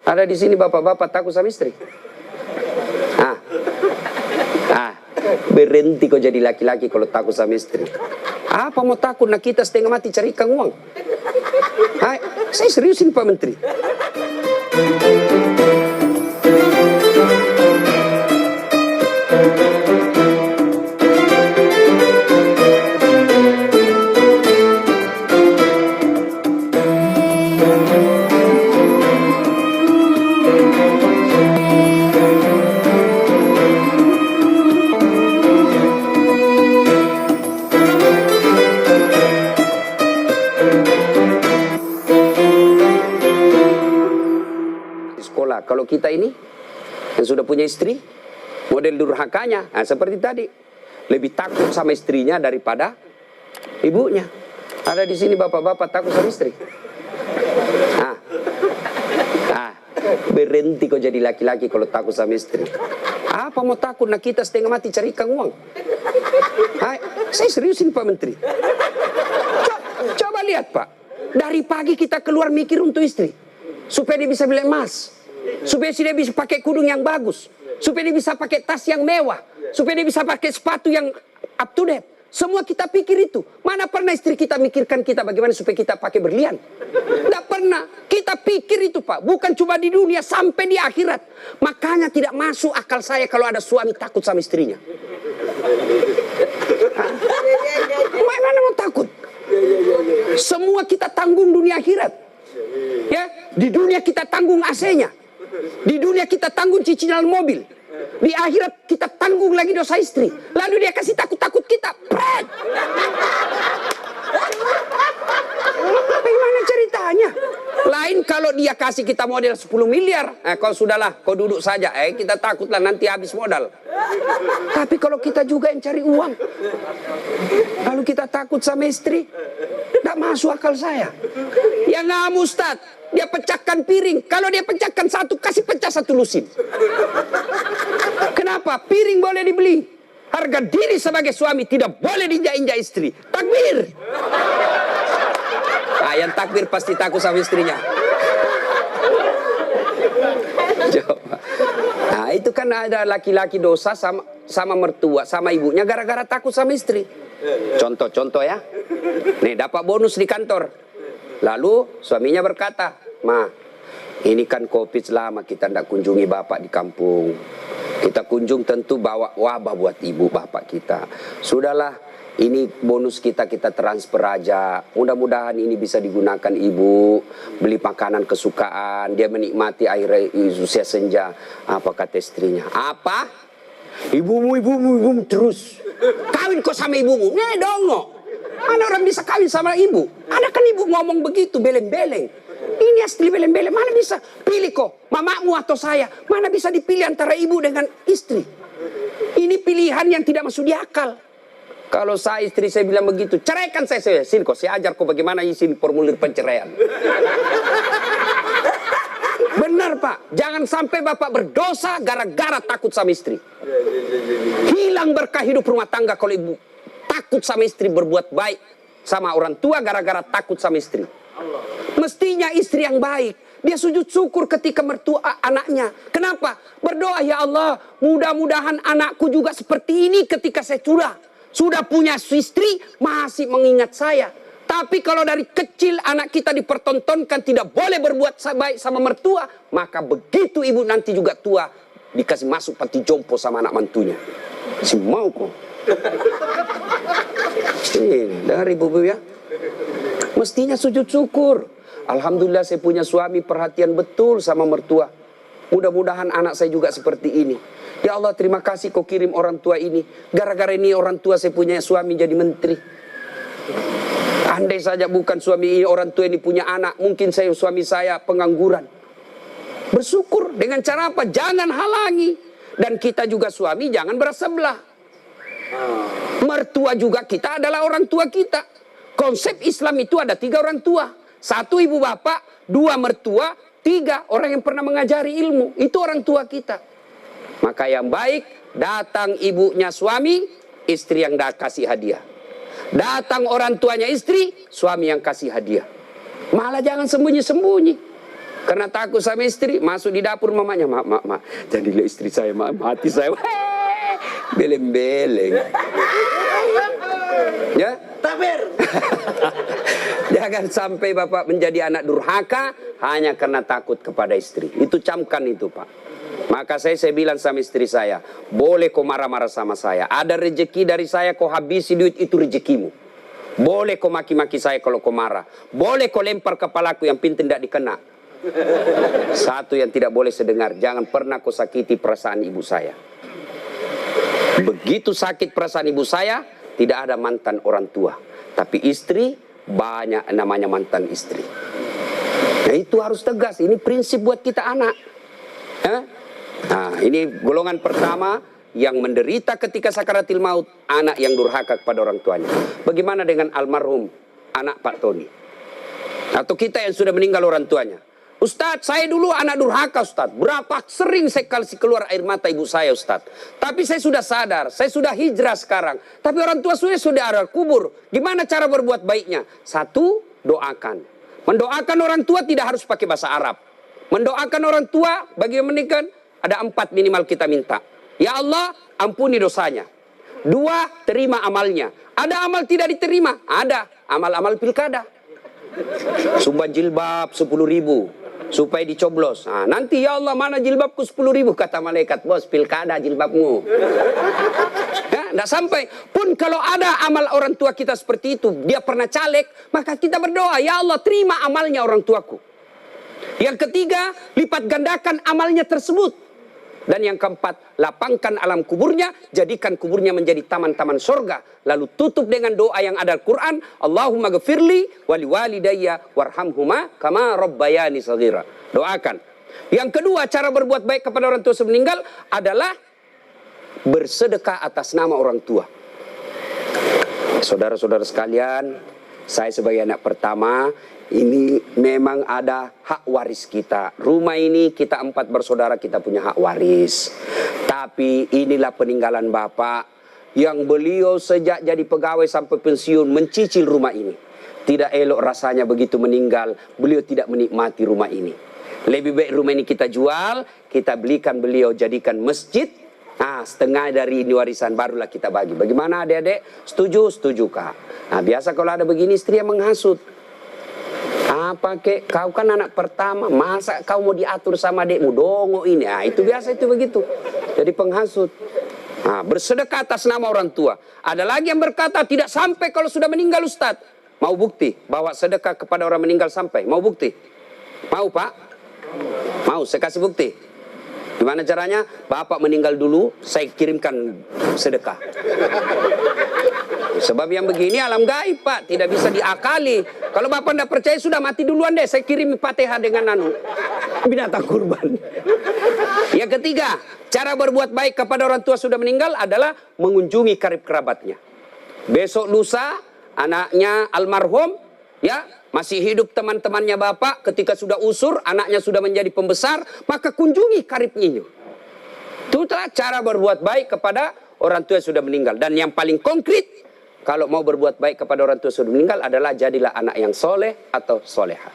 Ada di sini bapak-bapak takut sama istri? Berhenti kau jadi laki-laki kalau takut sama istri. Apa mau takut? Nah kita setengah mati cari ikan uang. Saya seriusin Pak Menteri. Sekolah, kalau kita ini yang sudah punya istri, model durhakanya, seperti tadi, lebih takut sama istrinya daripada ibunya. Ada di sini bapak-bapak takut sama istri? Berhenti kau jadi laki-laki kalau takut sama istri. Apa mau takut? Nah kita setengah mati cari ikan uang. Saya seriusin Pak Menteri. Coba lihat Pak, dari pagi kita keluar mikir untuk istri, supaya dia bisa beli emas, supaya dia bisa pakai kudung yang bagus, supaya dia bisa pakai tas yang mewah, supaya dia bisa pakai sepatu yang up to date. Semua kita pikir itu. Mana pernah istri kita mikirkan kita bagaimana supaya kita pakai berlian? Tidak pernah. Kita pikir itu Pak. Bukan cuma di dunia, sampai di akhirat. Makanya tidak masuk akal saya kalau ada suami takut sama istrinya. Mana mau takut? Semua kita tanggung dunia akhirat. Ya, di dunia kita tanggung AC-nya. Di dunia kita tanggung cicilan mobil. Di akhirat kita tanggung lagi dosa istri. Lalu dia kasih takut-takut kita. Pret! Bagaimana ceritanya? Lain kalau dia kasih kita model 10 miliar. Kau sudahlah, kau duduk saja. Kita takutlah nanti habis modal. Tapi kalau kita juga yang cari uang, lalu kita takut sama istri, tidak masuk akal saya. Ya nggak Ustaz, dia pecahkan piring. Kalau dia pecahkan satu, kasih pecah satu lusin. Kenapa? Piring boleh dibeli. Harga diri sebagai suami tidak boleh diinjak-injak istri. Takbir. Yang takbir pasti takut sama istrinya. Coba. Itu kan ada laki-laki dosa sama mertua, sama ibunya gara-gara takut sama istri. Contoh ya. Nih dapat bonus di kantor. Lalu suaminya berkata, "Ma, ini kan COVID lama kita tidak kunjungi bapak di kampung. Kita kunjung tentu bawa wabah buat ibu bapak kita. Sudahlah, ini bonus kita transfer aja. Mudah-mudahan ini bisa digunakan ibu. Beli makanan kesukaan. Dia menikmati air usia senja." Apa kata istrinya? Apa? Ibumu terus. Kawin kok sama ibumu? Nih dongo. Mana orang bisa kawin sama ibu? Ada kan ibu ngomong begitu, beleng-beleng. Ini asli beleng-beleng. Mana bisa pilih kok, mamamu atau saya? Mana bisa dipilih antara ibu dengan istri? Ini pilihan yang tidak masuk di akal. Kalau saya istri saya bilang begitu, ceraikan saya. Sini kok, saya ajar kok bagaimana isi formulir penceraian. Benar Pak, jangan sampai bapak berdosa gara-gara takut sama istri. Hilang berkah hidup rumah tangga kalau ibu takut sama istri, berbuat baik sama orang tua gara-gara takut sama istri. Mestinya istri yang baik, dia sujud syukur ketika mertua anaknya. Kenapa? Berdoa, ya Allah, mudah-mudahan anakku juga seperti ini ketika saya sudah punya istri, masih mengingat saya. Tapi kalau dari kecil anak kita dipertontonkan tidak boleh berbuat baik sama mertua, maka begitu ibu nanti juga tua, dikasih masuk panti jompo sama anak mantunya. Si mau kok. Ini, dengar ibu-ibu ya. Mestinya sujud syukur. Alhamdulillah saya punya suami perhatian betul sama mertua. Mudah-mudahan anak saya juga seperti ini. Ya Allah, terima kasih kau kirim orang tua ini. Gara-gara ini orang tua saya punya suami jadi menteri. Andai saja bukan suami ini, orang tua ini punya anak, mungkin suami saya pengangguran. Bersyukur dengan cara apa? Jangan halangi. Dan kita juga suami jangan bersebelah. Mertua juga kita adalah orang tua kita. Konsep Islam itu ada 3 orang tua. 1 ibu bapak, 2 mertua, 3 orang yang pernah mengajari ilmu. Itu orang tua kita. Maka yang baik, datang ibunya suami, istri yang kasih hadiah. Datang orang tuanya istri, suami yang kasih hadiah. Malah jangan sembunyi-sembunyi. Karena takut sama istri, masuk di dapur mamanya, mak, jadilah istri saya, mati saya. Beleng-beleng. Ya? Takbir. Jangan sampai bapak menjadi anak durhaka hanya karena takut kepada istri. Itu camkan itu, Pak. Maka saya bilang sama istri saya, boleh kau marah-marah sama saya. Ada rezeki dari saya, kau habisi duit, itu rezekimu. Boleh kau maki-maki saya kalau kau marah. Boleh kau lempar kepalaku, yang penting tidak dikena. Satu yang tidak boleh sedengar, jangan pernah kau sakiti perasaan ibu saya. Begitu sakit perasaan ibu saya, tidak ada mantan orang tua. Tapi istri, banyak namanya mantan istri. Nah, itu harus tegas, ini prinsip buat kita anak. Nah, ini golongan pertama yang menderita ketika sakaratil maut, anak yang durhaka kepada orang tuanya. Bagaimana dengan almarhum anak Pak Tony? Atau kita yang sudah meninggal orang tuanya? Ustadz, saya dulu anak durhaka, Ustadz. Berapa sering saya kasih keluar air mata ibu saya, Ustadz. Tapi saya sudah sadar, saya sudah hijrah sekarang. Tapi orang tua sudah ada kubur. Gimana cara berbuat baiknya? Satu, doakan. Mendoakan orang tua tidak harus pakai bahasa Arab. Mendoakan orang tua bagi yang menikah, ada 4 minimal kita minta. Ya Allah, ampuni dosanya. 2, terima amalnya. Ada amal tidak diterima? Ada. Amal-amal pilkada. Sumbang jilbab 10.000. Supaya dicoblos. Nah, nanti ya Allah, mana jilbabku 10.000, kata malaikat. Bos, pilkada jilbabmu. Ya, tidak sampai. Pun kalau ada amal orang tua kita seperti itu, dia pernah caleg, maka kita berdoa, ya Allah, terima amalnya orang tuaku. Yang ketiga, lipat gandakan amalnya tersebut. Dan yang keempat, lapangkan alam kuburnya, jadikan kuburnya menjadi taman-taman surga. Lalu tutup dengan doa yang ada Al-Quran, Allahumma ghafirli wali walidayya warhamhuma kama rabbayani shaghira. Doakan. Yang kedua, cara berbuat baik kepada orang tua semeninggal adalah bersedekah atas nama orang tua. Saudara-saudara sekalian, saya sebagai anak pertama, ini memang ada hak waris kita. Rumah ini kita 4 bersaudara, kita punya hak waris. Tapi inilah peninggalan Bapak yang beliau sejak jadi pegawai sampai pensiun mencicil rumah ini. Tidak elok rasanya begitu meninggal, beliau tidak menikmati rumah ini. Lebih baik rumah ini kita jual, kita belikan beliau jadikan masjid. Nah, setengah dari ini warisan barulah kita bagi. Bagaimana adik-adik? Setuju? Setuju, Kak. Nah, biasa kalau ada begini istri yang menghasut. Apa kek, kau kan anak pertama, masa kau mau diatur sama adikmu, dongo ini. Nah, itu biasa itu begitu. Jadi penghasut. Nah, bersedekah atas nama orang tua. Ada lagi yang berkata tidak sampai kalau sudah meninggal, Ustadz. Mau bukti bahwa sedekah kepada orang meninggal sampai? Mau bukti? Mau, Pak? Mau, saya kasih bukti. Gimana caranya? Bapak meninggal dulu, saya kirimkan sedekah. Sebab yang begini alam gaib, Pak, tidak bisa diakali. Kalau Bapak tidak percaya, sudah mati duluan deh, saya kirim Fatihah dengan binatang kurban. Yang ketiga, cara berbuat baik kepada orang tua sudah meninggal adalah mengunjungi karib kerabatnya. Besok lusa, anaknya almarhum, ya, masih hidup teman-temannya Bapak, ketika sudah usur, anaknya sudah menjadi pembesar, maka kunjungi karibnya. Itulah cara berbuat baik kepada orang tua yang sudah meninggal. Dan yang paling konkret, kalau mau berbuat baik kepada orang tua sudah meninggal adalah jadilah anak yang soleh atau soleha.